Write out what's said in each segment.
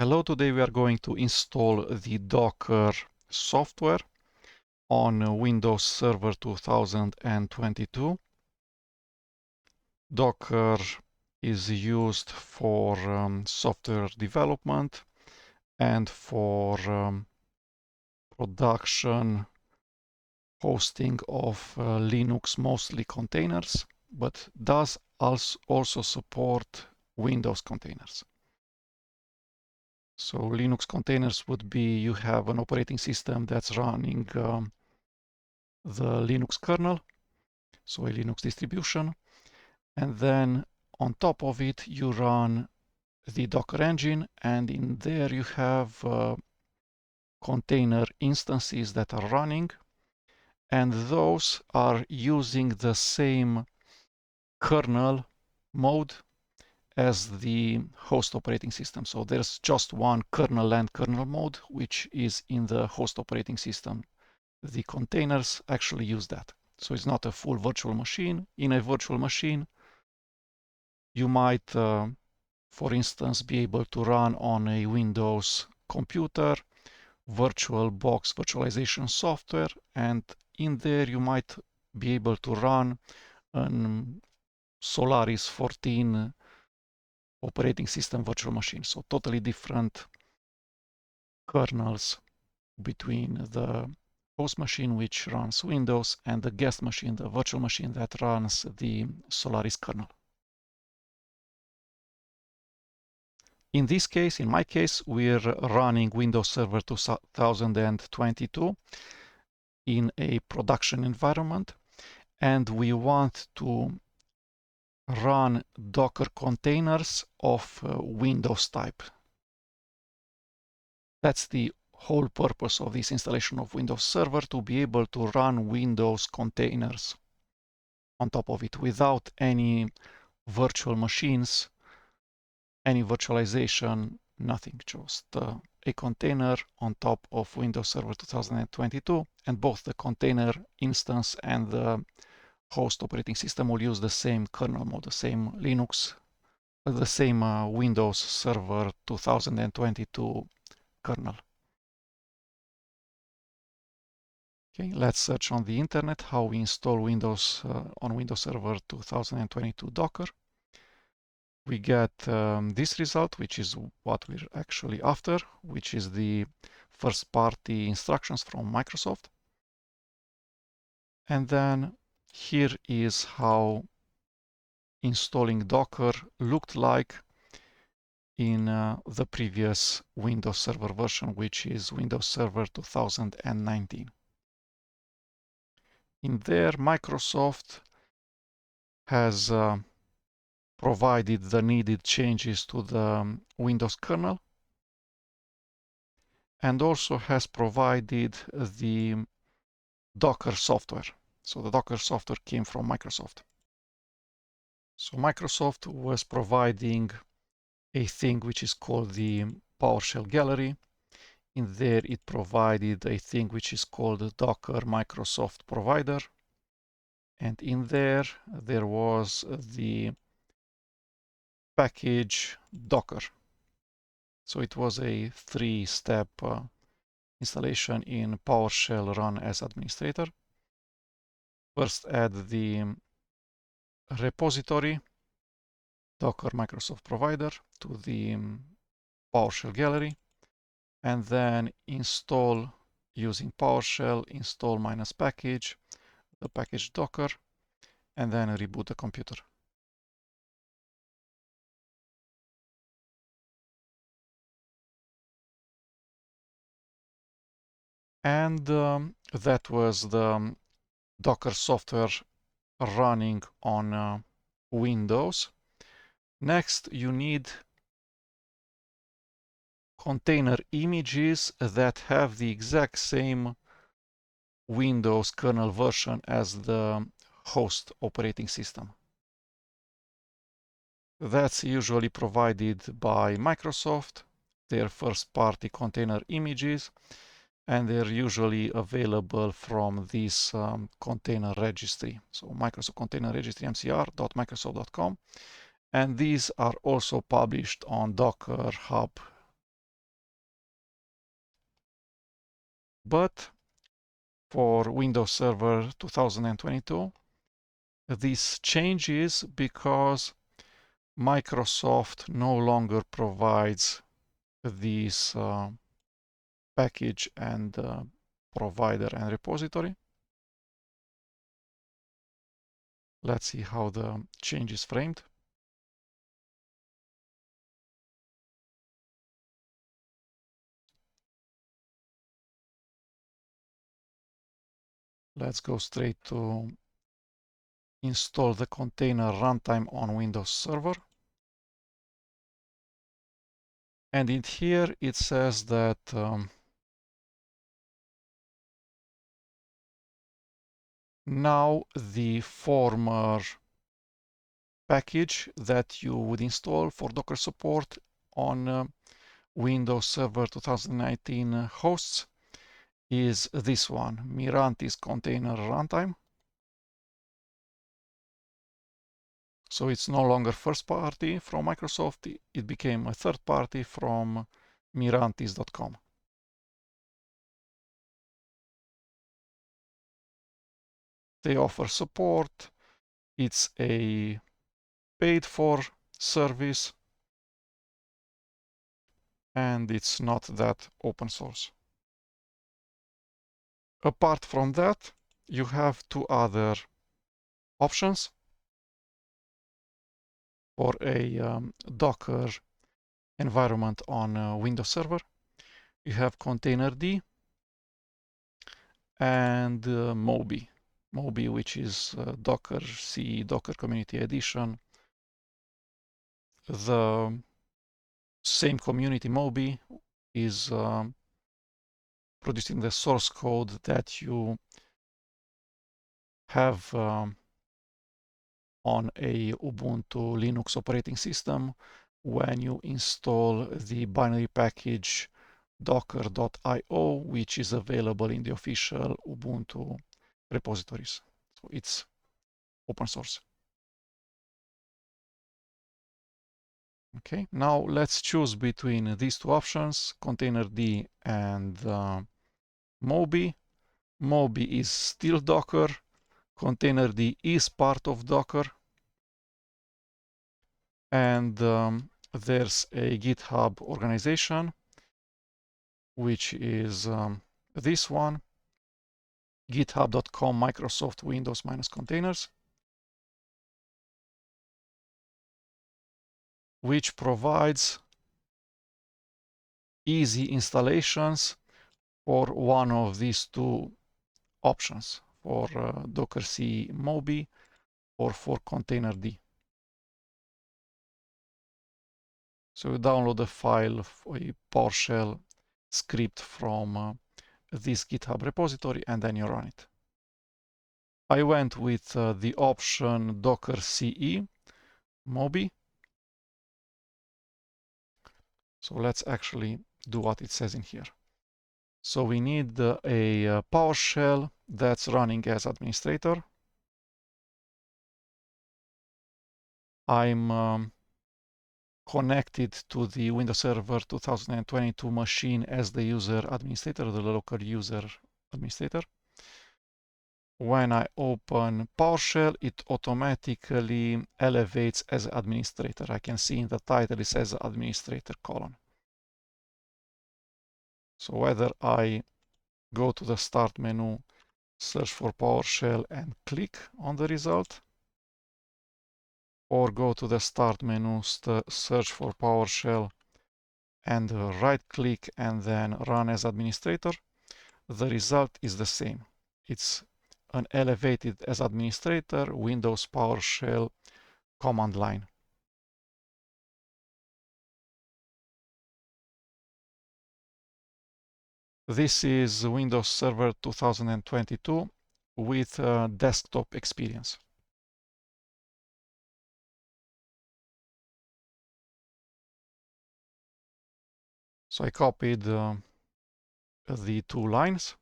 Hello, today we are going to install the Docker software on Windows Server 2022. Docker is used for software development and for production hosting of Linux, mostly containers, but does also support Windows containers. So Linux containers would be, you have an operating system that's running the Linux kernel, so a Linux distribution, and then on top of it you run the Docker engine, and in there you have container instances that are running, and those are using the same kernel mode as the host operating system. So there's just one kernel and kernel mode, which is in the host operating system. The containers actually use that. So it's not a full virtual machine. In a virtual machine, you might, for instance, be able to run on a Windows computer, VirtualBox virtualization software, and in there you might be able to run an Solaris 14 operating system virtual machine. So totally different kernels between the host machine which runs Windows and the guest machine, the virtual machine that runs the Solaris kernel. In this case, in my case, we're running Windows Server 2022 in a production environment, and we want to run Docker containers of Windows type. That's the whole purpose of this installation of Windows Server, to be able to run Windows containers on top of it without any virtual machines, any virtualization, nothing, just a container on top of Windows Server 2022, and both the container instance and the host operating system will use the same kernel mode, the same Linux, the same Windows Server 2022 kernel. Okay, let's search on the internet how we install Windows on Windows Server 2022 Docker. We get this result, which is what we're actually after, which is the first party instructions from Microsoft. And then here is how installing Docker looked like in the previous Windows Server version, which is Windows Server 2019. In there, Microsoft has provided the needed changes to the Windows kernel, and also has provided the Docker software. So the Docker software came from Microsoft. So Microsoft was providing a thing which is called the PowerShell Gallery. In there it provided a thing which is called Docker Microsoft Provider. And in there was the package Docker. So it was a 3-step installation in PowerShell run as administrator. First add the repository Docker Microsoft Provider to the PowerShell Gallery, and then install using PowerShell, install -package, the package Docker, and then reboot the computer. And that was the Docker software running on Windows. Next, you need container images that have the exact same Windows kernel version as the host operating system. That's usually provided by Microsoft, their first-party container images, and they're usually available from this container registry. So Microsoft Container Registry, mcr.microsoft.com. And these are also published on Docker Hub But for Windows Server 2022, this changes because Microsoft no longer provides this package and provider and repository. Let's see how the change is framed. Let's go straight to install the container runtime on Windows Server. And in here it says that now the former package that you would install for Docker support on Windows Server 2019 hosts is this one, Mirantis Container Runtime. So it's no longer first party from Microsoft, it became a third party from Mirantis.com. They offer support, it's a paid for service, and it's not that open source. Apart from that, you have two other options for a Docker environment on Windows Server. You have Containerd and Moby. Moby, which is Docker CE, Docker Community Edition. The same community, Moby, is producing the source code that you have on a Ubuntu Linux operating system when you install the binary package docker.io, which is available in the official Ubuntu repositories. So it's open source. Okay, now let's choose between these two options, Containerd and Moby. Moby is still Docker. Containerd is part of Docker. And there's a GitHub organization, which is this one, github.com Microsoft Windows -containers, which provides easy installations for one of these two options, for Docker CE Moby or for Containerd. So you download a file, a PowerShell script from this GitHub repository, and then you run it. I went with the option Docker CE Moby. So let's actually do what it says in here. So we need a PowerShell that's running as administrator. I'm connected to the Windows Server 2022 machine as the user administrator, the local user administrator. When I open PowerShell, it automatically elevates as administrator. I can see in the title it says administrator : So whether I go to the start menu, search for PowerShell and click on the result, or go to the start menu, search for PowerShell and right click and then run as administrator, the result is the same. It's an elevated as administrator Windows PowerShell command line. This is Windows Server 2022 with desktop experience. So I copied the two lines.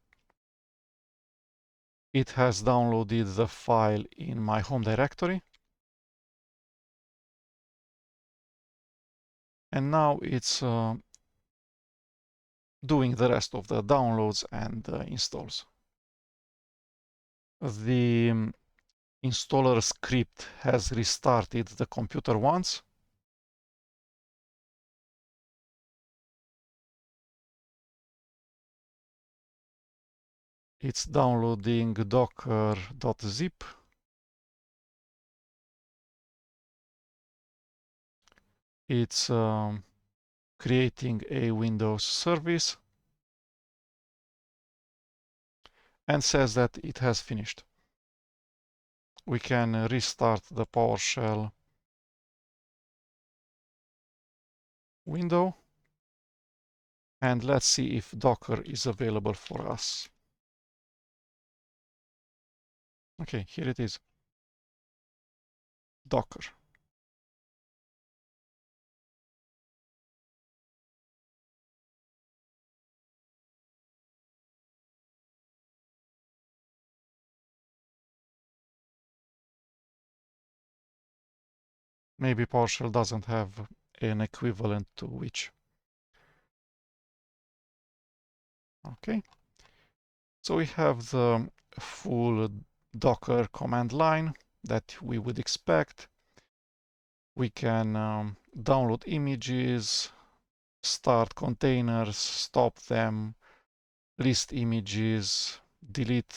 It has downloaded the file in my home directory. And now it's doing the rest of the downloads and installs. The installer script has restarted the computer once. It's downloading docker.zip. It's creating a Windows service and says that it has finished. We can restart the PowerShell window and let's see if Docker is available for us. Okay, here it is. Docker. Maybe PowerShell doesn't have an equivalent to which. Okay. So we have the full Docker command line that we would expect. We can download images, start containers, stop them, list images, delete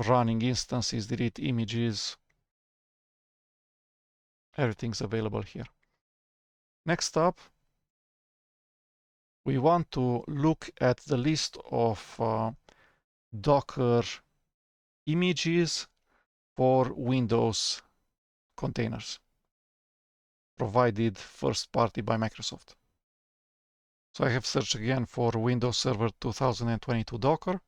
running instances, delete images. Everything's available here. Next up, we want to look at the list of Docker images for Windows containers provided first party by Microsoft. So I have searched again for Windows Server 2022 Docker,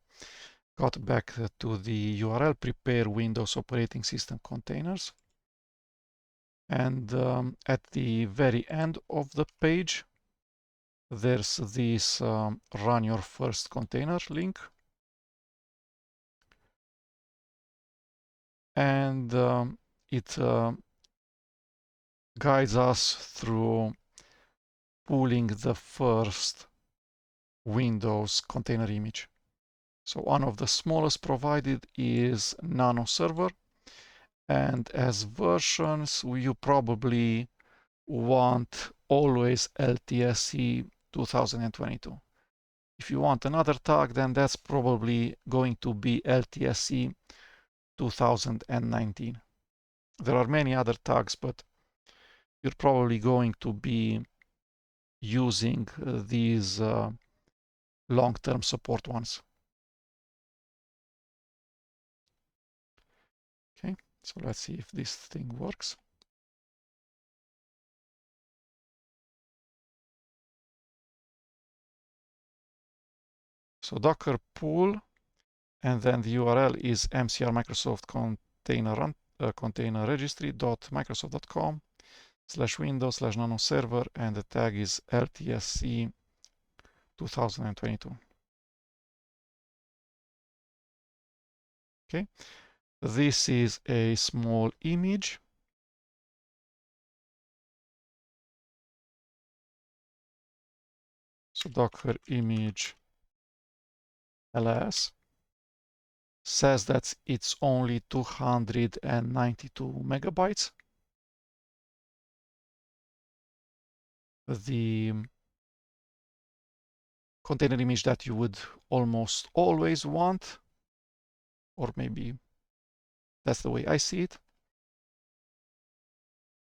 got back to the URL, prepare Windows operating system containers. And at the very end of the page, there's this run your first container link. And it guides us through pulling the first Windows container image. So one of the smallest provided is Nano Server. And as versions, you probably want always LTSC 2022. If you want another tag, then that's probably going to be LTSC 2019. There are many other tags, but you're probably going to be using these long-term support ones. Okay, so let's see if this thing works. So Docker pull, and then the URL is mcr Microsoft container registry.microsoft.com/windows/nano server, and the tag is LTSC 2022. Okay, this is a small image. So Docker image ls says that it's only 292 megabytes. The container image that you would almost always want, or maybe that's the way I see it.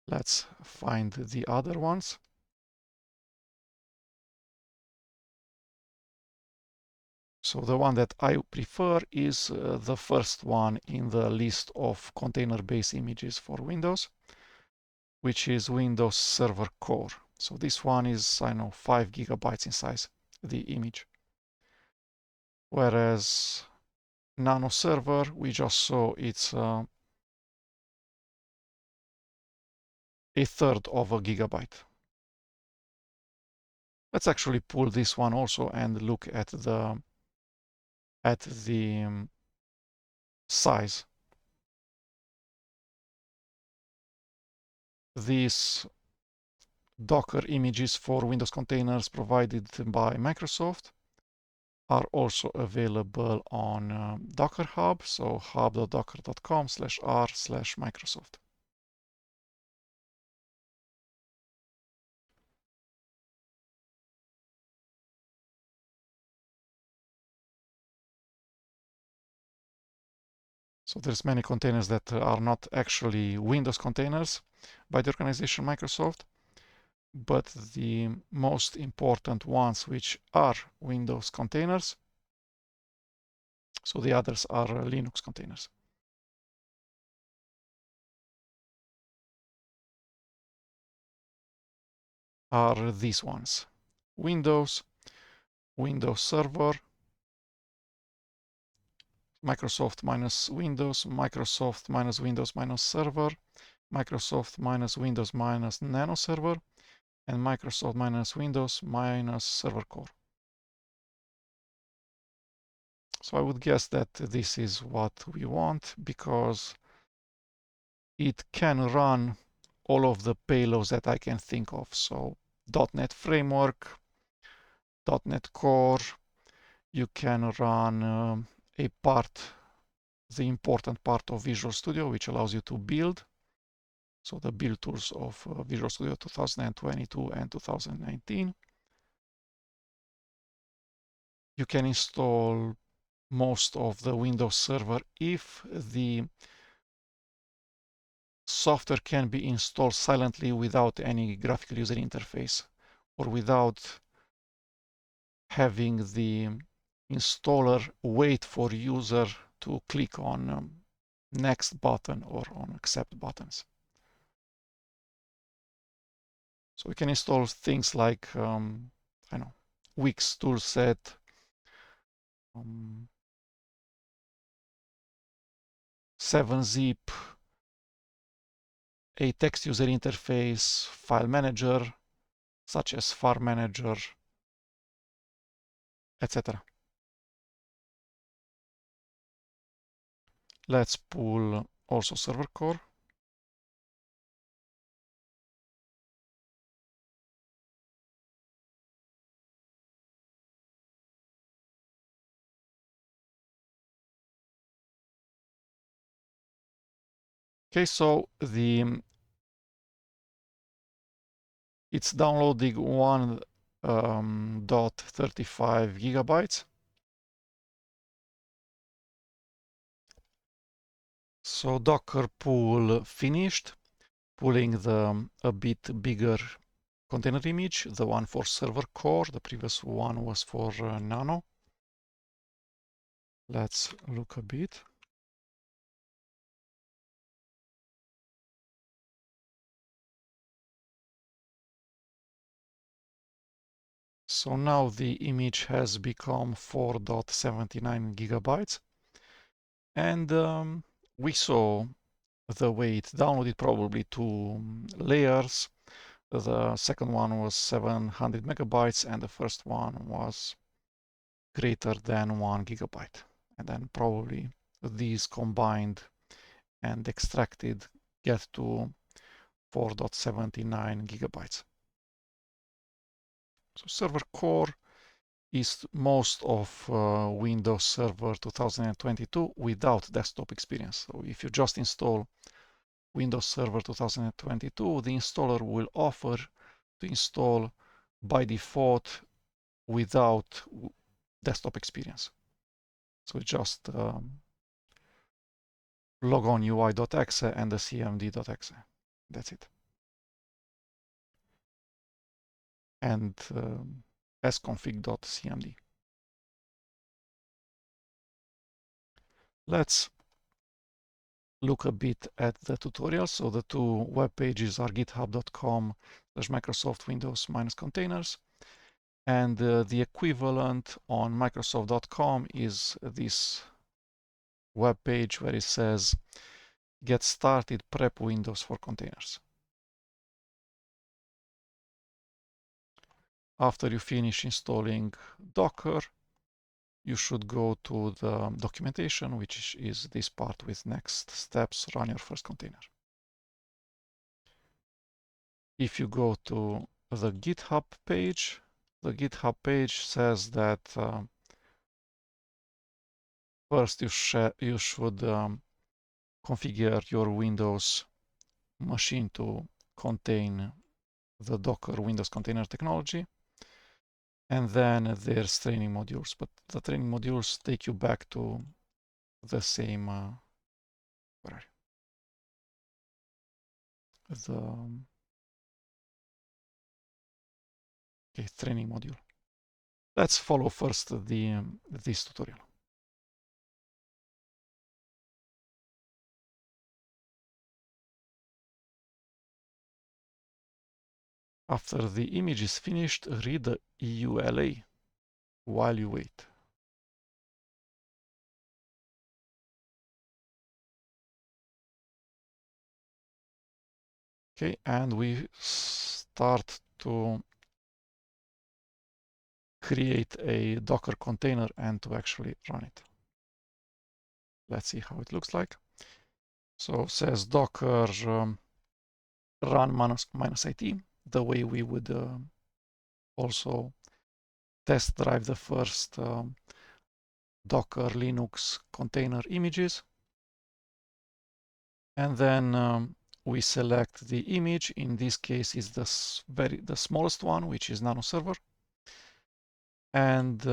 Let's find the other ones. So the one that I prefer is the first one in the list of container-based images for Windows, which is Windows Server Core. So this one is, I know, 5 gigabytes in size, the image. Whereas Nano Server, we just saw it's a third of a gigabyte. Let's actually pull this one also and look at the size. This Docker images for Windows containers provided by Microsoft are also available on Docker Hub, so hub.docker.com/r/Microsoft. So there's many containers that are not actually Windows containers by the organization Microsoft, but the most important ones which are Windows containers. So the others are Linux containers. Are these ones: Windows, Windows Server, Microsoft minus Windows, Microsoft minus Windows minus Server, Microsoft minus Windows minus Nano Server, and Microsoft minus Windows minus Server Core. So I would guess that this is what we want because it can run all of the payloads that I can think of. So .NET Framework, .NET Core, you can run the important part of Visual Studio, which allows you to build. So the build tools of Visual Studio 2022 and 2019. You can install most of the Windows Server if the software can be installed silently without any graphical user interface or without having the installer wait for user to click on next button or on accept buttons. So we can install things like, I know, Wix toolset, 7-zip, a text user interface, file manager, such as Farm Manager, etc. Let's pull also Server Core. Okay, so it's downloading 1.35 gigabytes. So Docker pull finished, pulling a bit bigger container image, the one for Server Core. The previous one was for Nano. Let's look a bit. So now the image has become 4.79 gigabytes. And we saw the way it downloaded, probably two layers. The second one was 700 megabytes and the first one was greater than 1 gigabyte. And then probably these combined and extracted get to 4.79 gigabytes. So Server Core is most of Windows Server 2022 without desktop experience. So if you just install Windows Server 2022, the installer will offer to install by default without desktop experience. So just log on UI.exe and the cmd.exe. That's it. And sconfig.cmd. Let's look a bit at the tutorial. So the two web pages are github.com/Microsoft Windows -containers. And the equivalent on Microsoft.com is this web page where it says get started prep Windows for containers. After you finish installing Docker, you should go to the documentation, which is this part with next steps, run your first container. If you go to the GitHub page. The GitHub page says that first you should configure your Windows machine to contain the Docker Windows Container technology. And then there's training modules, but the training modules take you back to the same, where are you? Okay, training module. Let's follow first this tutorial. After the image is finished, read the EULA while you wait. Okay, and we start to create a Docker container and to actually run it. Let's see how it looks like. So it says Docker run -it, the way we would also test drive the first Docker Linux container images. And then we select the image. In this case, is the smallest one, which is NanoServer. And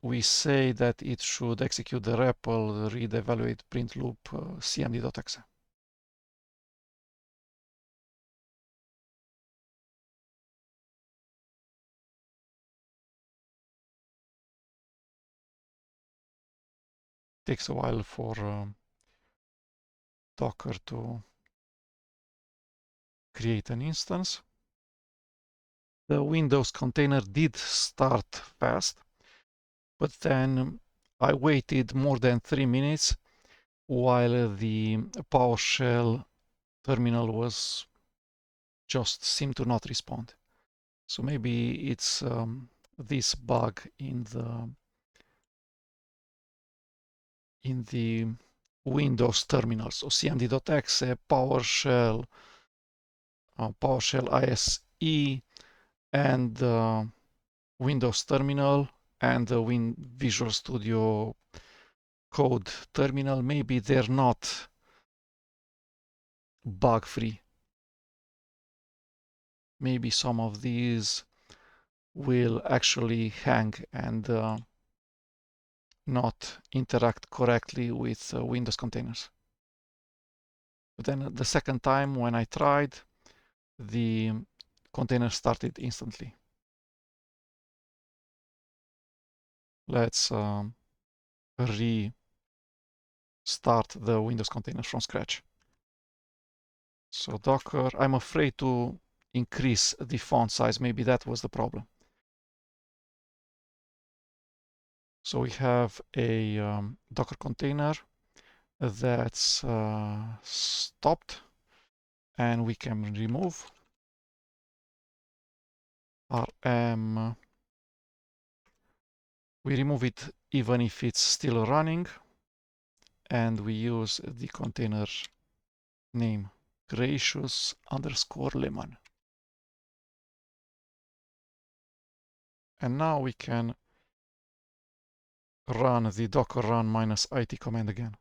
we say that it should execute the REPL read evaluate print loop cmd.exe. Takes a while for Docker to create an instance. The Windows container did start fast, but then I waited more than 3 minutes while the PowerShell terminal was just seemed to not respond. So maybe it's this bug in the Windows terminal. So cmd.exe, PowerShell, PowerShell ISE, and Windows terminal, and the Visual Studio Code terminal. Maybe they're not bug-free. Maybe some of these will actually hang and not interact correctly with Windows containers. But then the second time when I tried, the container started instantly. Let's restart the Windows container from scratch. So Docker, I'm afraid to increase the font size. Maybe that was the problem. So we have a Docker container that's stopped, and we can remove rm. We remove it even if it's still running, and we use the container name gracious_lemon. And now we can run the docker run -it command again.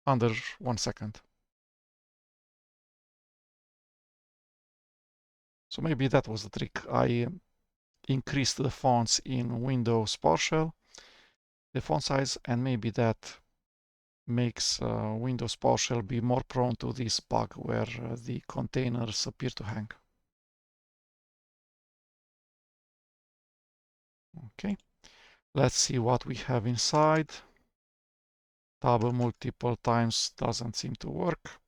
Under 1 second. So maybe that was the trick. I increased the fonts in Windows PowerShell, the font size, and maybe that makes Windows PowerShell be more prone to this bug where the containers appear to hang. Okay, let's see what we have inside. Tab multiple times doesn't seem to work.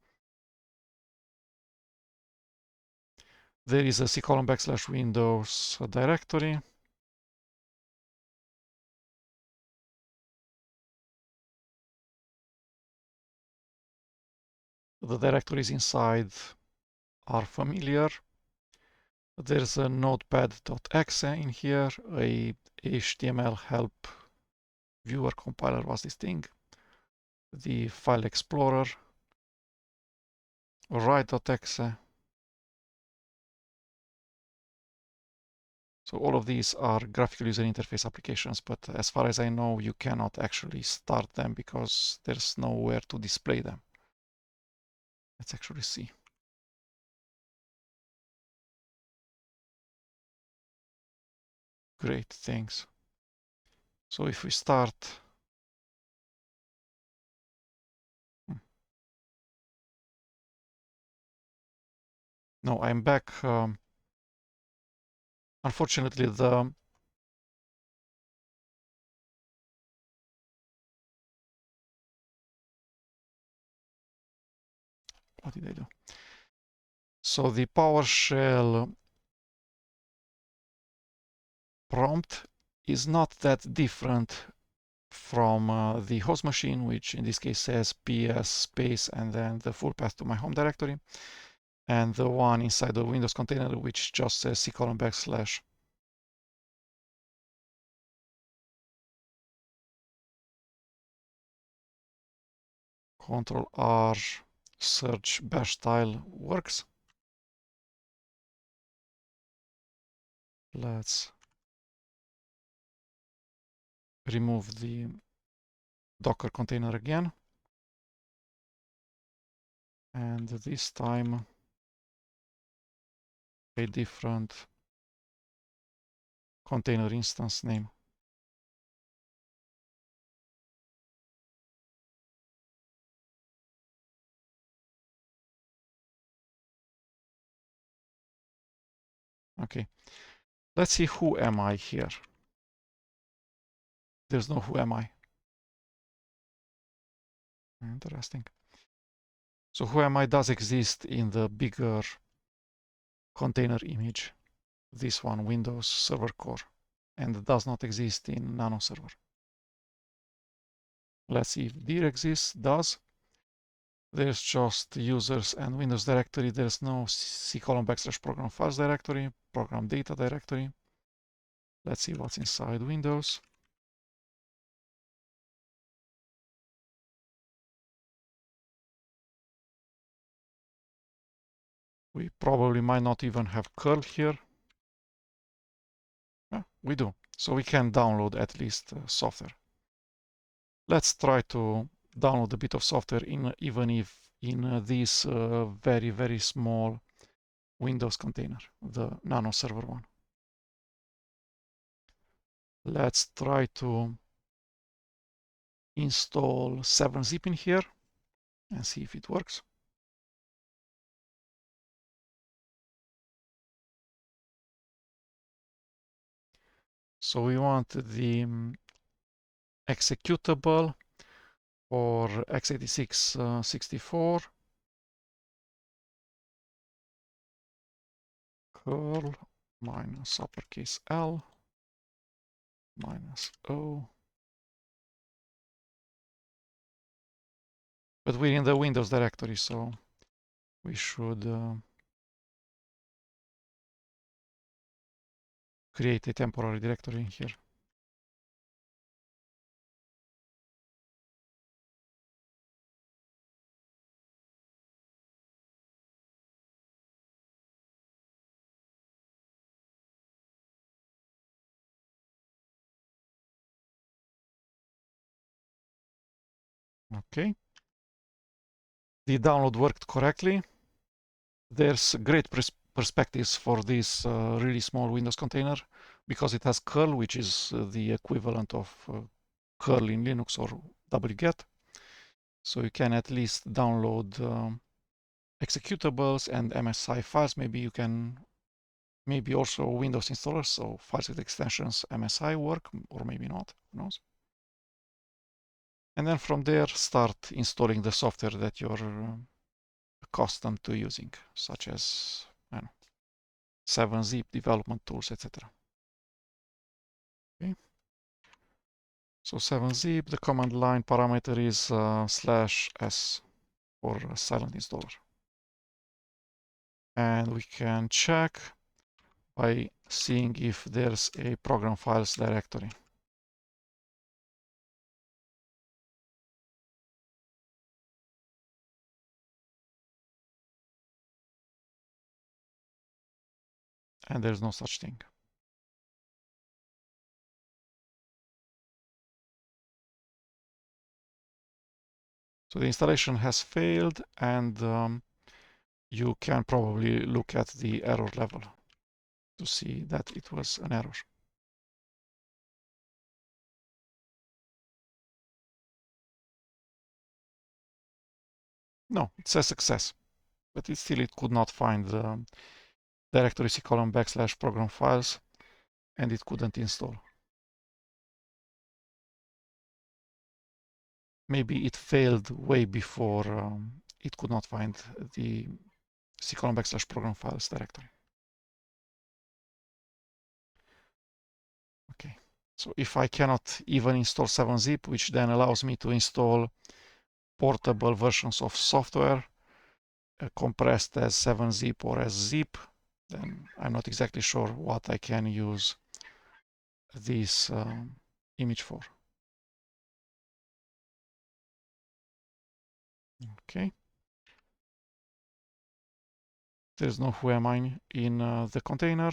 There is a c:\\Windows directory. The directories inside are familiar. There's a notepad.exe in here, a HTML help viewer compiler was this thing, the file explorer, write.exe. So all of these are graphical user interface applications, but as far as I know, you cannot actually start them because there's nowhere to display them. Let's actually see. Great, thanks. So if we start, no, I'm back. Unfortunately, what did I do? So the PowerShell prompt is not that different from the host machine, which in this case says ps space and then the full path to my home directory, and the one inside the Windows container, which just says c:\\. Control R, search bash style works. Let's remove the Docker container again. And this time a different container instance name. Okay, let's see who am I here. There's no who am I. Interesting. So who am I does exist in the bigger container image, this one, Windows Server Core, and does not exist in Nano Server. Let's see if dir exists. Does. There's just users and Windows directory. There's no c:\program files directory, program data directory. Let's see what's inside Windows. We probably might not even have curl here. Yeah, we do. So we can download at least software. Let's try to download a bit of software even if in this very, very small Windows container, the Nano Server one. Let's try to install 7-zip in here and see if it works. So we want the executable for x86 64 curl minus uppercase L minus O. But we're in the Windows directory, so we should create a temporary directory here. Okay. The download worked correctly. There's great perspectives for this really small Windows container because it has curl, which is the equivalent of curl in Linux or wget. So you can at least download executables and MSI files. Maybe you can, maybe also Windows installers, so files with extensions MSI work, or maybe not, who knows. And then from there, start installing the software that you're accustomed to using, such as 7-zip, development tools, etc. Okay. So 7-zip, the command line parameter is /s for silent installer. And we can check by seeing if there's a program files directory. and there's no such thing. So the installation has failed, and you can probably look at the error level to see that it was an error. No, it says success, but it could not find the directory /program files, and it couldn't install. Maybe it failed way before it could not find the /program files directory. Okay, so if I cannot even install 7-zip, which then allows me to install portable versions of software compressed as 7-zip or as zip, then I'm not exactly sure what I can use this image for. Okay. There's no whoami in the container.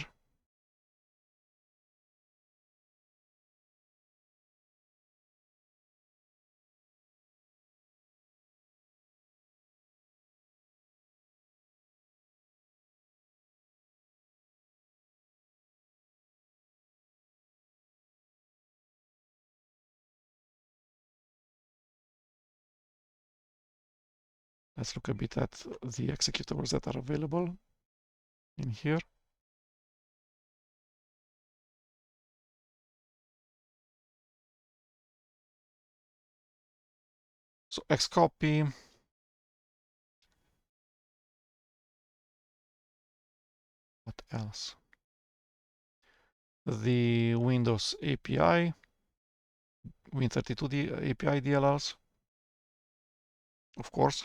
Let's look a bit at the executables that are available in here. So Xcopy, what else? The Windows API, Win32 API DLLs, of course.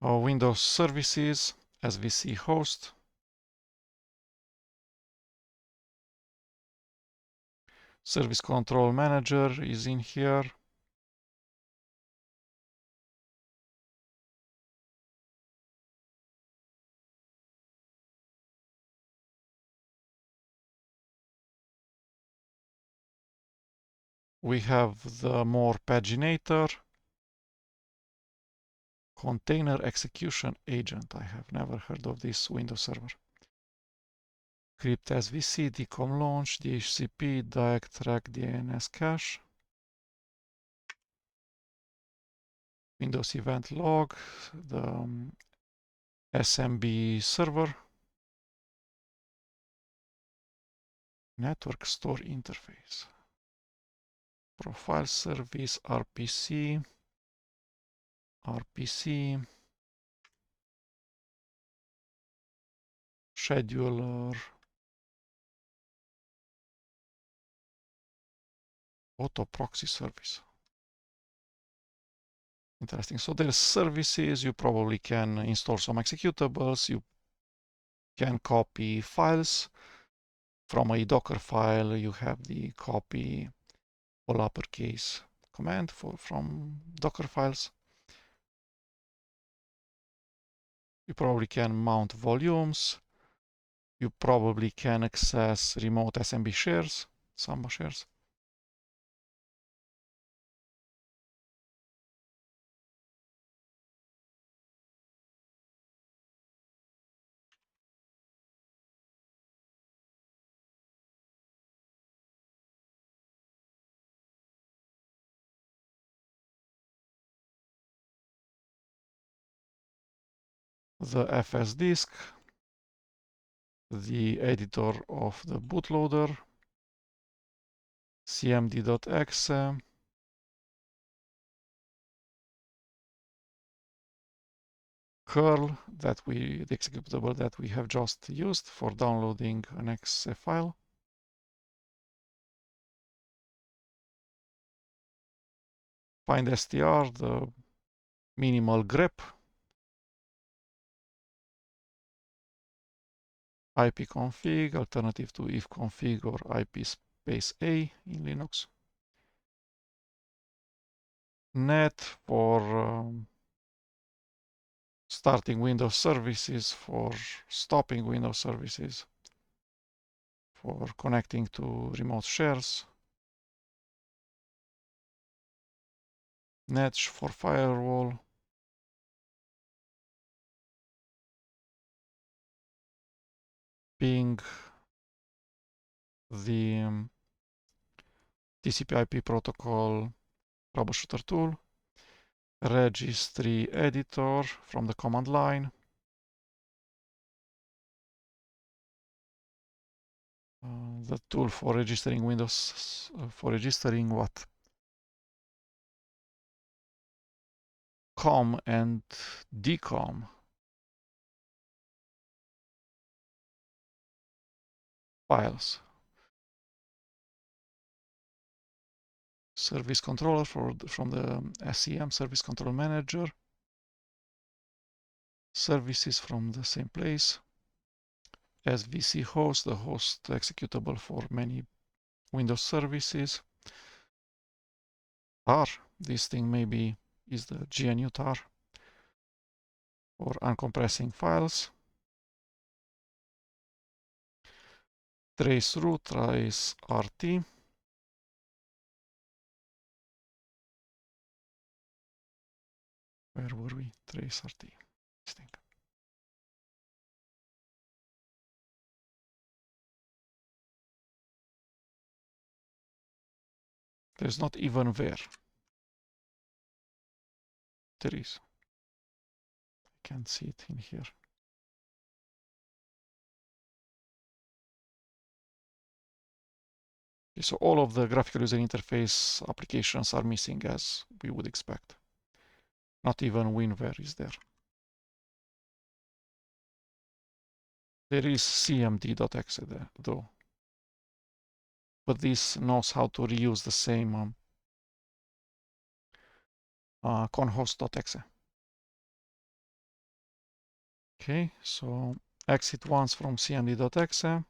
Windows Services, SVC host. Service Control Manager is in here. We have the more paginator. Container Execution Agent. I have never heard of this Windows Server. Crypt SVC, DCOM Launch, DHCP, Track DNS Cache. Windows Event Log, the SMB Server. Network Store Interface. Profile Service, RPC. Scheduler. Auto Proxy Service. Interesting. So there's services. You probably can install some executables. You can copy files. From a Docker file, you have the copy all uppercase command from Docker files. You probably can mount volumes. You probably can access remote SMB shares, Samba shares. The FS disk, the editor of the bootloader, cmd.exe, curl, the executable that we have just used for downloading an exe file. Find str, the minimal grep, ipconfig, alternative to ifconfig or ip space a in Linux. net for starting Windows services, for stopping Windows services, for connecting to remote shares, net for firewall, ping the TCP/IP protocol troubleshooter tool, registry editor from the command line, the tool for registering Windows, for registering what? COM and DCOM files. Service controller from the SEM Service Control Manager. Services from the same place. SVC host, the host executable for many Windows services. tar, this thing maybe is the GNU tar for uncompressing files. Trace root, trace RT. Where were we? Trace RT. This thing. There's not even where. There is. I can't see it in here. Okay, so all of the graphical user interface applications are missing as we would expect. Not even WinWare is there. There is cmd.exe there, though. But this knows how to reuse the same conhost.exe. Okay, so exit once from cmd.exe,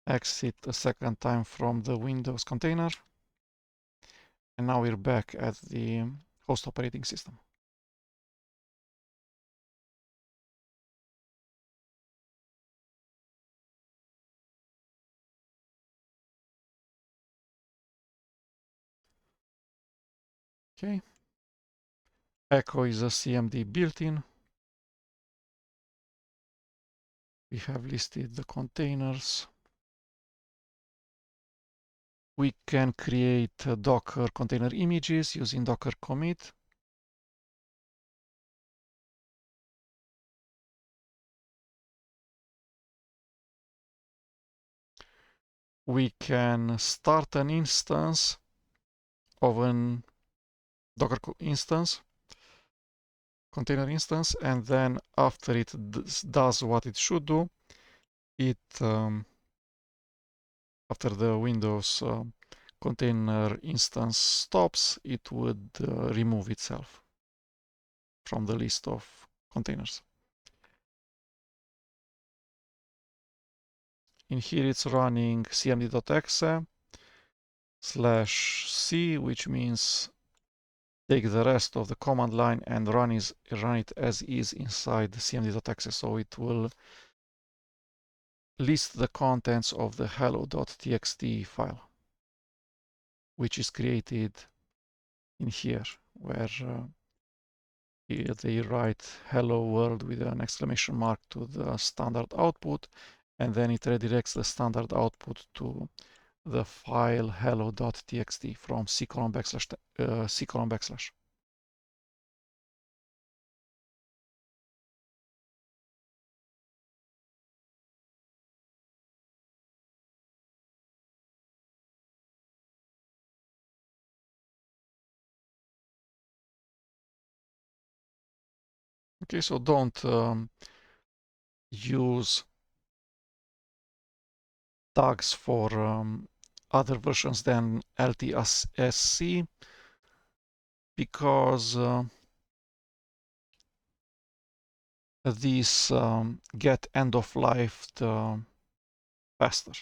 exit a second time from the Windows container, and now we're back at the host operating system. Okay, echo is a CMD built-in. We have listed the containers. We can create Docker container images using Docker commit. We can start an instance of an Docker instance, container instance, and then after it does what it should do, it after the Windows container instance stops, it would remove itself from the list of containers. In here it's running cmd.exe /c, which means take the rest of the command line and run it as is inside cmd.exe. So it will list the contents of the hello.txt file, which is created in here, where they write hello world with an exclamation mark to the standard output, and then it redirects the standard output to the file hello.txt from c:\\. Okay, so don't use tags for other versions than LTSC because these get end of life faster.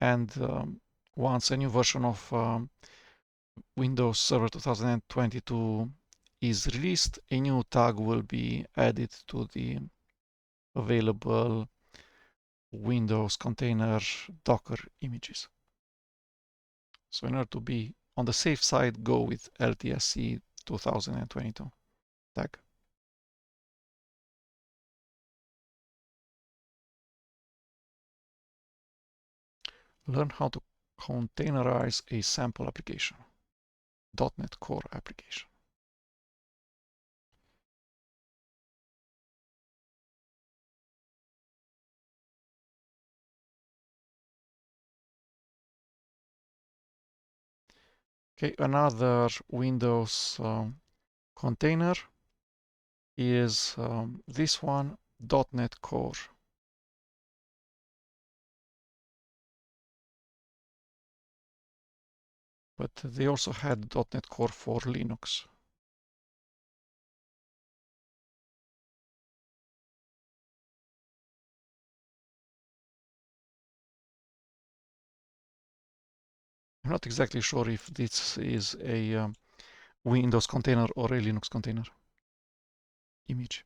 And once a new version of Windows Server 2022 is released, a new tag will be added to the available Windows container Docker images. So in order to be on the safe side, go with LTSC 2022 tag. Learn how to containerize a sample application, .NET Core application. Okay, another Windows container is this one, .NET Core. But they also had .NET Core for Linux. I'm not exactly sure if this is a Windows container or a Linux container image.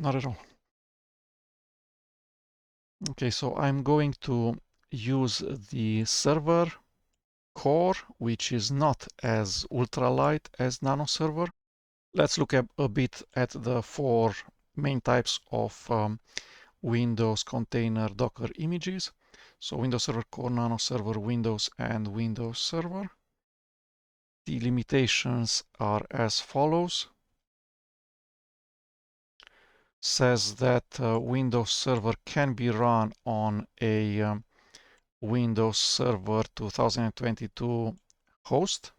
Not at all. Okay, so I'm going to use the server core, which is not as ultralight as Nano Server. Let's look a bit at the four main types of Windows container Docker images. So Windows Server Core, Nano Server, Windows, and Windows Server. The limitations are as follows. Says that Windows Server can be run on a Windows Server 2022 host,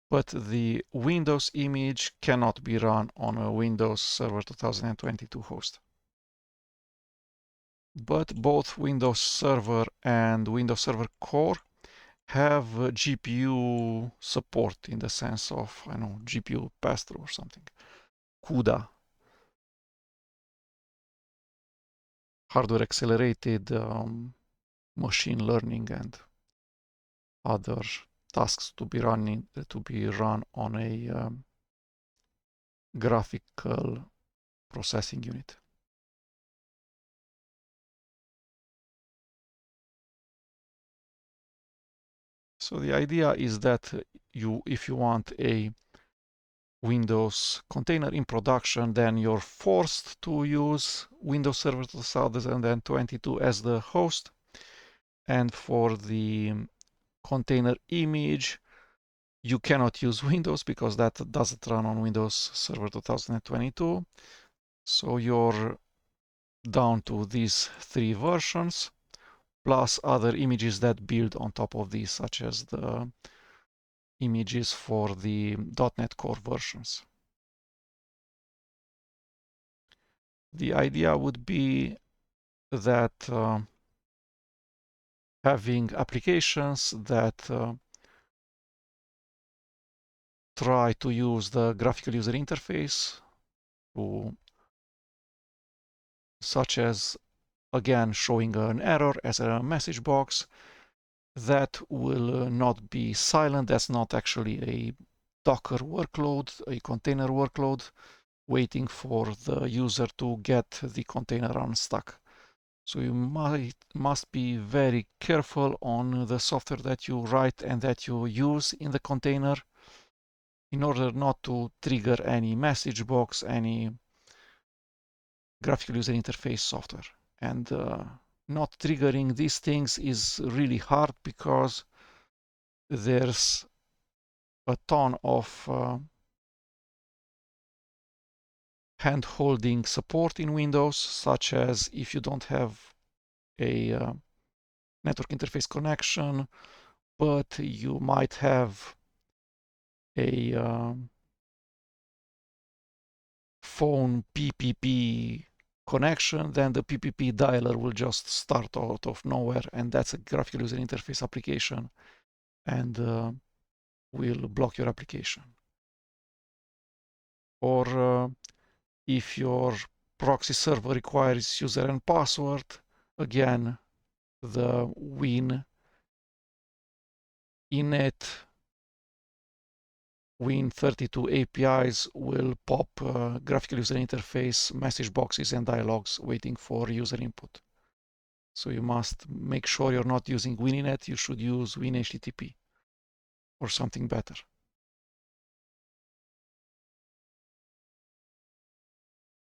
but the Windows image cannot be run on a Windows Server 2022 host. But both Windows Server and Windows Server Core have GPU support in the sense of, I know, GPU pass-through or something. CUDA. Hardware accelerated machine learning and other tasks to be run on a graphical processing unit. So the idea is that if you want a Windows container in production, then you're forced to use Windows Server 2022 as the host. And for the container image, you cannot use Windows because that doesn't run on Windows Server 2022. So you're down to these three versions, plus other images that build on top of these, such as the images for the .NET Core versions. The idea would be that having applications that try to use the graphical user interface, such as, again, showing an error as a message box, that will not be silent. That's not actually a Docker workload, a container workload, waiting for the user to get the container unstuck. So you must be very careful on the software that you write and that you use in the container in order not to trigger any message box, any graphical user interface software. And not triggering these things is really hard because there's a ton of hand-holding support in Windows, such as if you don't have a network interface connection, but you might have a phone PPP connection, then the PPP dialer will just start out of nowhere, and that's a graphical user interface application, and will block your application. Or if your proxy server requires user and password, again, the Win init Win32 APIs will pop graphical user interface message boxes and dialogues waiting for user input. So you must make sure you're not using WinInet. You should use WinHTTP or something better.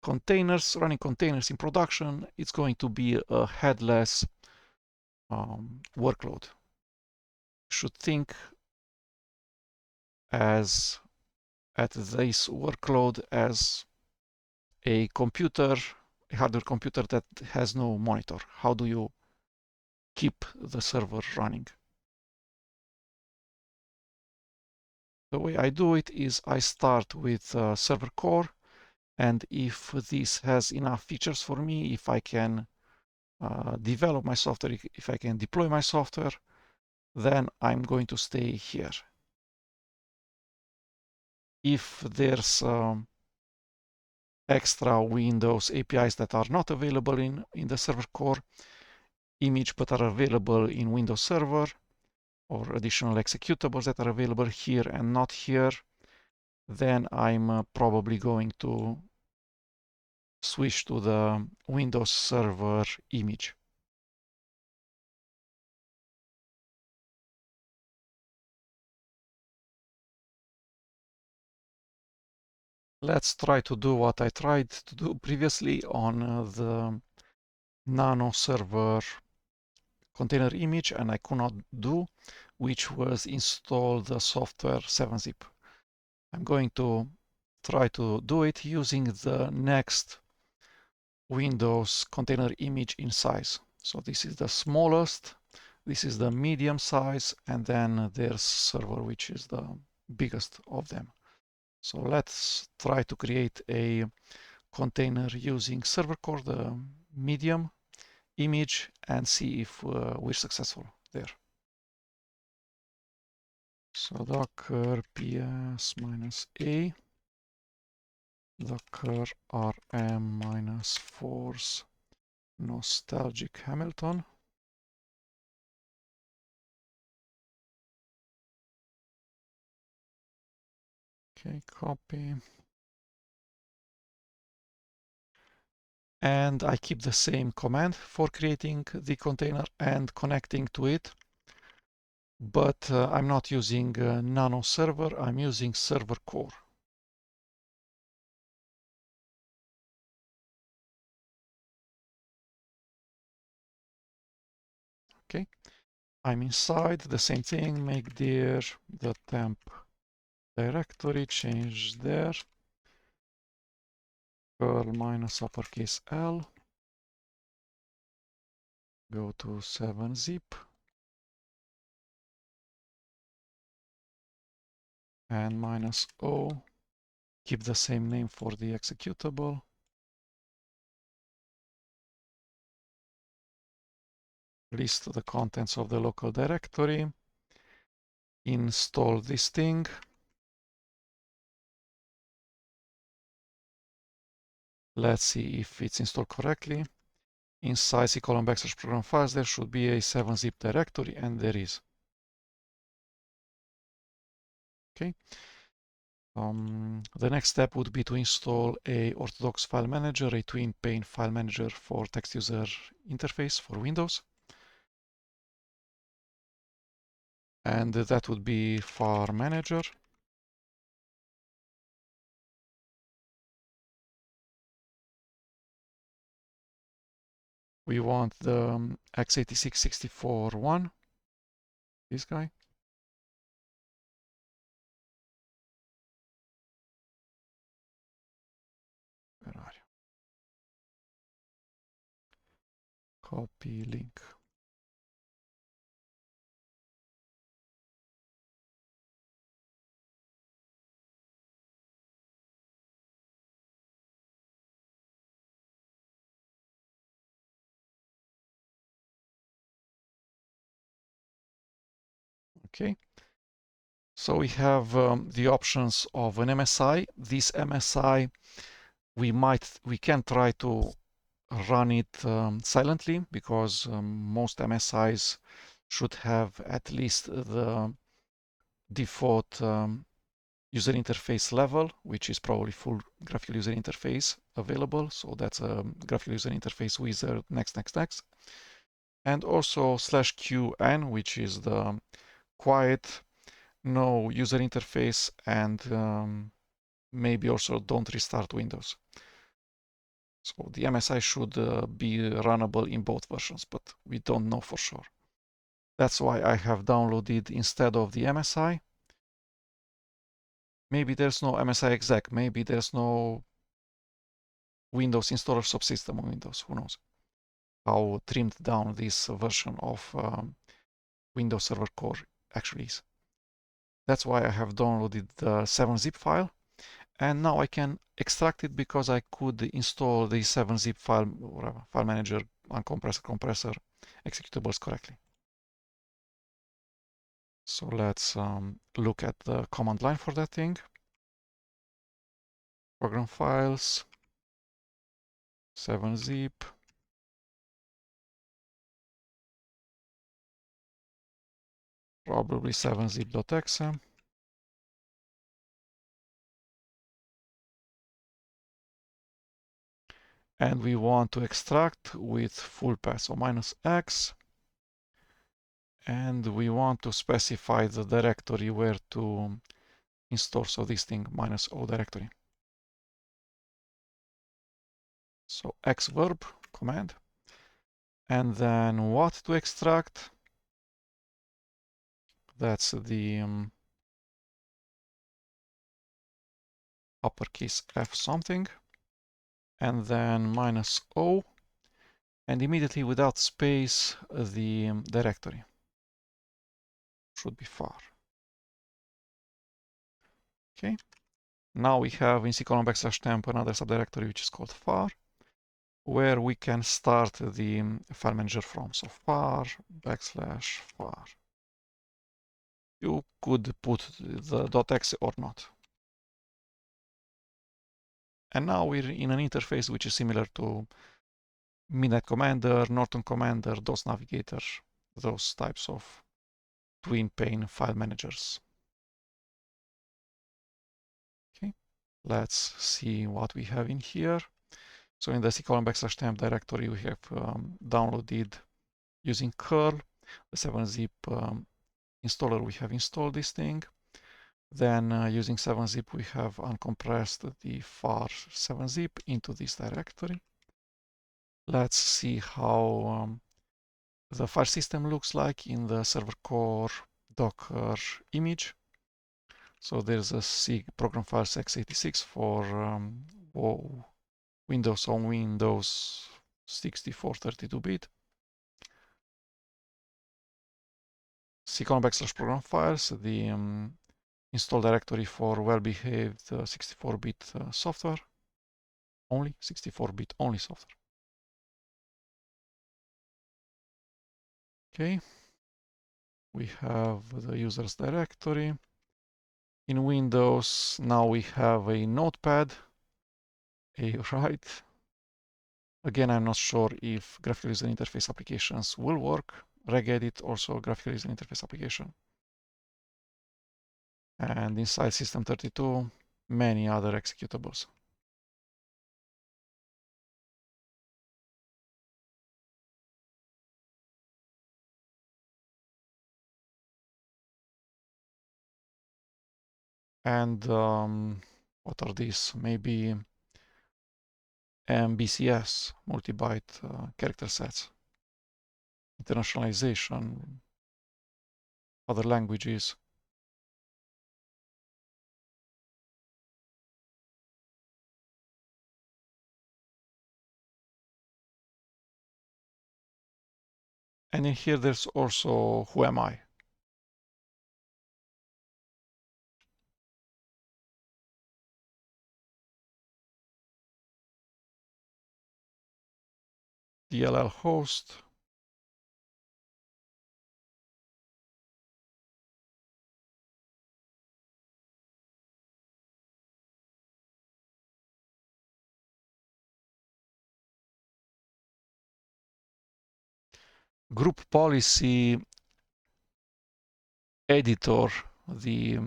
Containers, running containers in production, it's going to be a headless workload. You should think at this workload as a computer, a hardware computer that has no monitor. How do you keep the server running? The way I do it is I start with server core, and if this has enough features for me, if I can develop my software, if I can deploy my software, then I'm going to stay here. If there's extra Windows APIs that are not available in the server core image but are available in Windows Server, or additional executables that are available here and not here, then I'm probably going to switch to the Windows Server image. Let's try to do what I tried to do previously on the Nano server container image and I could not do, which was install the software 7-zip. I'm going to try to do it using the next Windows container image in size. So this is the smallest, this is the medium size, and then there's server, which is the biggest of them. So let's try to create a container using server core, the medium image, and see if we're successful there. So docker ps-a docker rm-force nostalgic Hamilton. Okay, copy. And I keep the same command for creating the container and connecting to it. But I'm not using Nano server, I'm using server core. Okay, I'm inside, the same thing, make there the temp directory, change there, curl minus uppercase L, go to 7-zip, and -o, keep the same name for the executable. List the contents of the local directory, install this thing, let's see if it's installed correctly. Inside c:\program files there should be a 7-zip directory, and there is. Okay. The next step would be to install a Orthodox file manager, a twin pane file manager for text user interface for Windows. And that would be far manager. We want the x86 one, this guy. Where are you? Copy link. Okay. So we have the options of an MSI. This MSI, we can try to run it silently, because most MSIs should have at least the default user interface level, which is probably full graphical user interface available. So that's a graphical user interface wizard, next, next, next. And also /qn, which is the quiet, no user interface, and maybe also don't restart Windows. So the MSI should be runnable in both versions, but we don't know for sure. That's why I have downloaded instead of the MSI. Maybe there's no MSI exec, maybe there's no Windows installer subsystem on Windows, who knows how trimmed down this version of Windows Server Core actually is. That's why I have downloaded the 7-zip file, and now I can extract it because I could install the 7-zip file, whatever, file manager, uncompressor, compressor, executables correctly. So let's look at the command line for that thing. Program files, 7-zip, probably 7zip.exe. And we want to extract with full path, so -x. And we want to specify the directory where to install, so this thing, -o directory. So xverb command. And then what to extract? That's the uppercase F something. And then -o. And immediately without space, the directory should be far. Okay. Now we have in c:\temp another subdirectory which is called far, where we can start the file manager from. So far /far. You could put the .exe or not. And now we're in an interface which is similar to Midnight Commander, Norton Commander, DOS Navigator, those types of twin pane file managers. Okay, let's see what we have in here. So in the c:\temp directory, we have downloaded using curl the 7-zip installer. We have installed this thing. Then using 7-zip, we have uncompressed the far 7-zip into this directory. Let's see how the file system looks like in the server core Docker image. So there's a C program files x86 for Windows on Windows 64 32-bit. c:\program files, the install directory for well-behaved 64-bit software, only 64-bit only software. Okay, we have the users directory. In Windows, now we have a notepad, a write. Again, I'm not sure if graphical user interface applications will work. Regedit also graphical user interface application. And inside System32, many other executables. And what are these? Maybe MBCS, multi-byte character sets, internationalization, other languages. And in here, there's also who am I? DLL host. group policy editor, the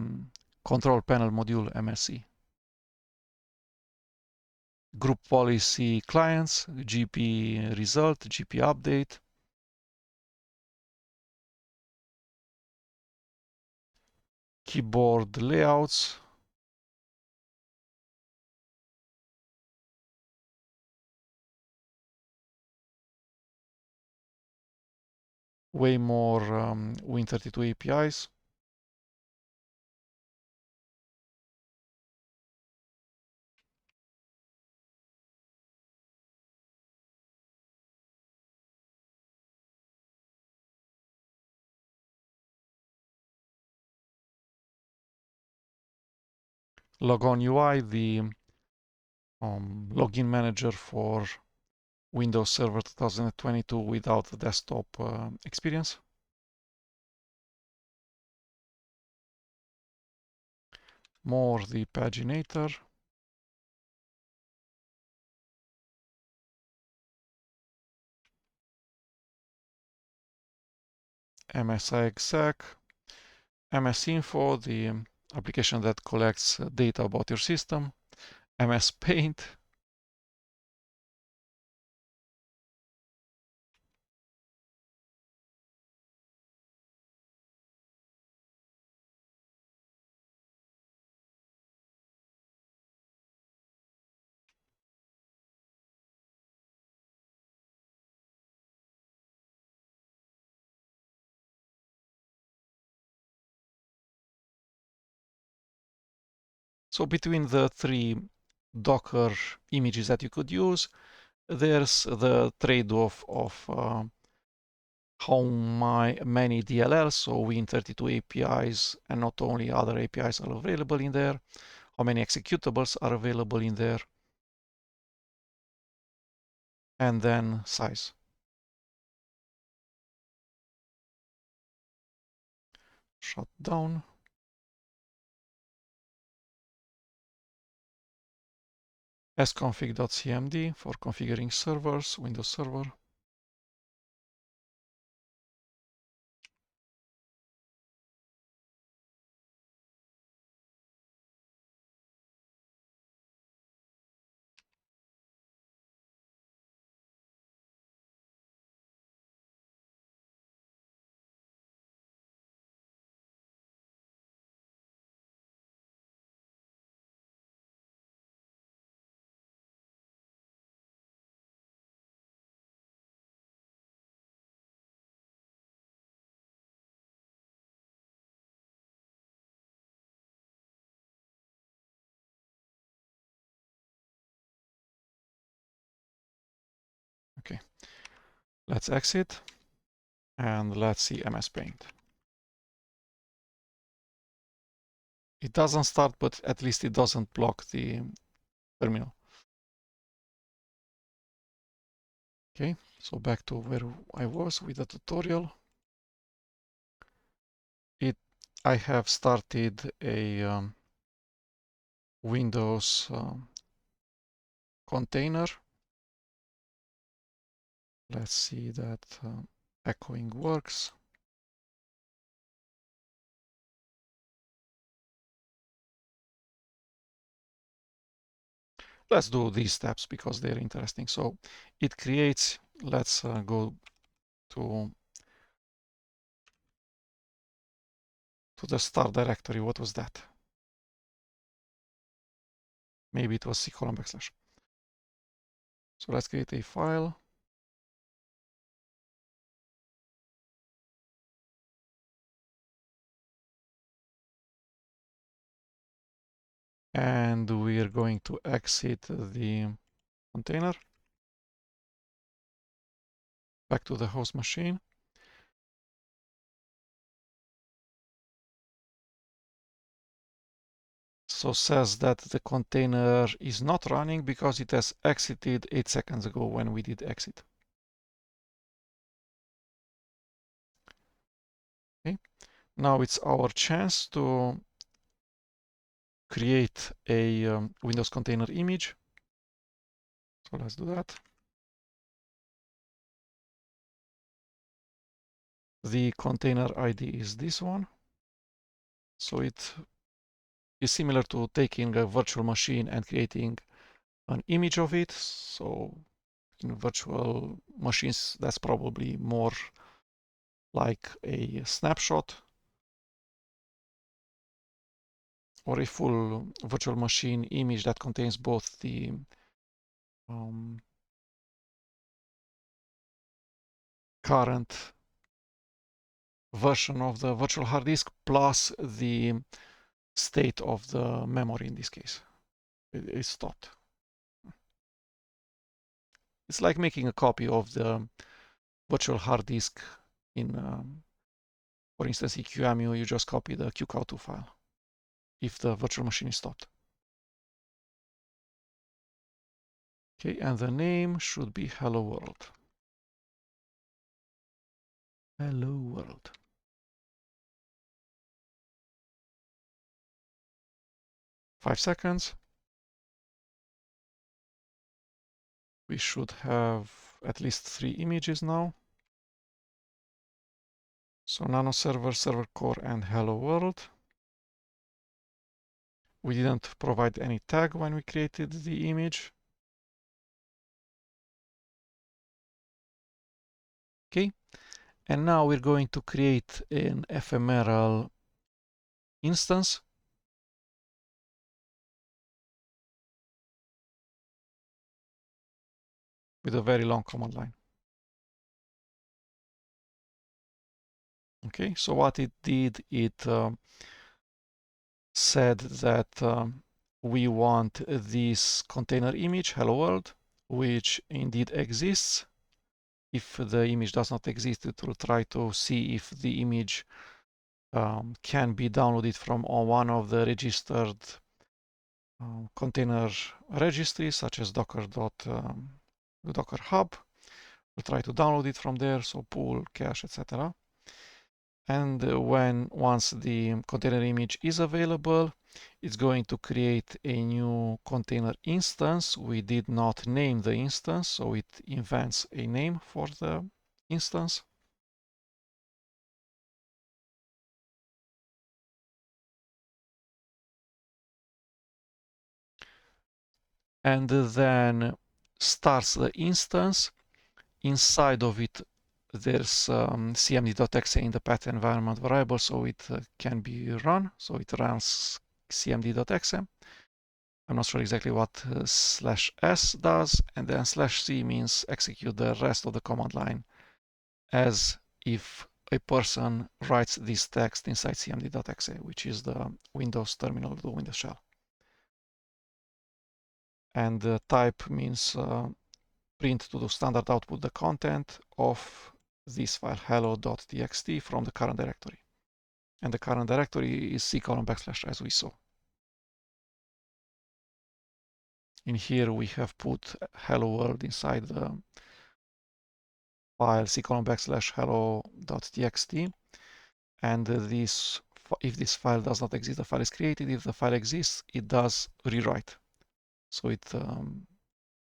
control panel module MSE. Group policy clients, GP result, GP update. Keyboard layouts. Way more Win32 APIs. Logon UI, the login manager for Windows Server 2022 without the desktop experience. More the paginator. MSIExec. MS Info, the application that collects data about your system. MS Paint. So between the three Docker images that you could use, there's the trade-off of how many DLLs, so Win32 APIs, and not only other APIs are available in there, how many executables are available in there, and then size. Shut down. sconfig.cmd for configuring servers, Windows Server. Okay, let's exit and let's see MS Paint. It doesn't start, but at least it doesn't block the terminal. Okay, so back to where I was with the tutorial. I have started a Windows container. Let's see that echoing works. Let's do these steps because they're interesting. So it creates, let's go to the start directory. What was that? Maybe it was C:\\. So let's create a file. And we are going to exit the container back to the host machine. So says that the container is not running because it has exited 8 seconds ago when we did exit. Okay, now it's our chance to create a Windows container image. So let's do that. The container ID is this one. So it is similar to taking a virtual machine and creating an image of it. So in virtual machines, that's probably more like a snapshot or a full virtual machine image that contains both the current version of the virtual hard disk plus the state of the memory in this case. It is stopped. It's like making a copy of the virtual hard disk in, for instance, in QEMU, you just copy the QCOW2 file if the virtual machine is stopped. Okay, and the name should be Hello World. Hello World. Five seconds. We should have at least 3 images now. So Nano Server, Server Core, and Hello World. We didn't provide any tag when we created the image. Okay, and now we're going to create an ephemeral instance. With a very long command line. Okay, so what it did, it said that we want this container image, hello world, which indeed exists. If the image does not exist, it will try to see if the image can be downloaded from one of the registered container registries, such as Docker Hub. We'll try to download it from there, so pool, cache, etc. And once the container image is available, it's going to create a new container instance. We did not name the instance, so it invents a name for the instance. And then starts the instance. Inside of it, there's cmd.exe in the path environment variable, so it can be run. So it runs cmd.exe. I'm not sure exactly what /s does, and then /c means execute the rest of the command line as if a person writes this text inside cmd.exe, which is the Windows terminal, the Windows shell. And the type means print to the standard output the content of this file hello.txt from the current directory. And the current directory is c:\/ as we saw. In here we have put hello world inside the file c:\/ hello.txt, and if this file does not exist, the file is created. If the file exists, it does rewrite. So it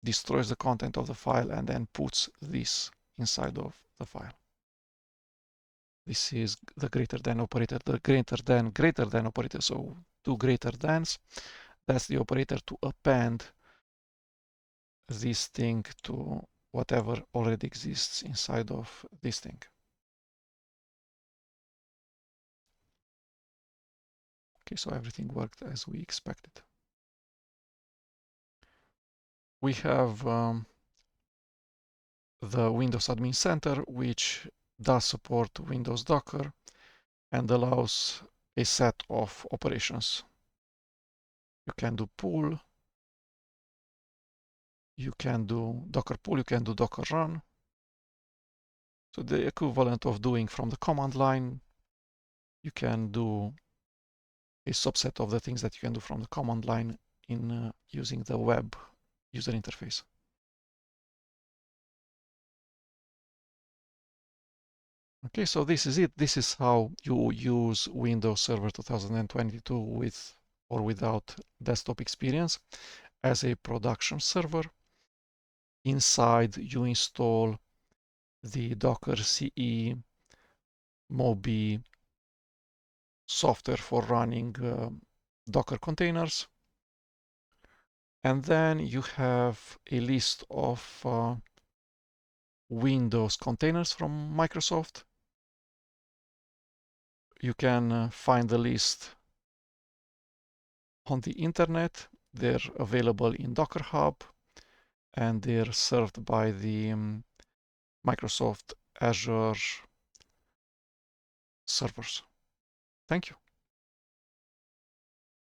destroys the content of the file and then puts this inside of the file. This is the greater than operator, the greater than operator. So two greater thans, that's the operator to append this thing to whatever already exists inside of this thing. Okay, so everything worked as we expected. We have the Windows Admin Center, which does support Windows Docker and allows a set of operations. You can do pull, you can do Docker pull, you can do Docker run. So the equivalent of doing from the command line, you can do a subset of the things that you can do from the command line in using the web user interface. Okay, so this is it. This is how you use Windows Server 2022 with or without desktop experience as a production server. Inside, you install the Docker CE Moby software for running Docker containers. And then you have a list of Windows containers from Microsoft. You can find the list on the internet. They're available in Docker Hub, and they're served by the Microsoft Azure servers. Thank you.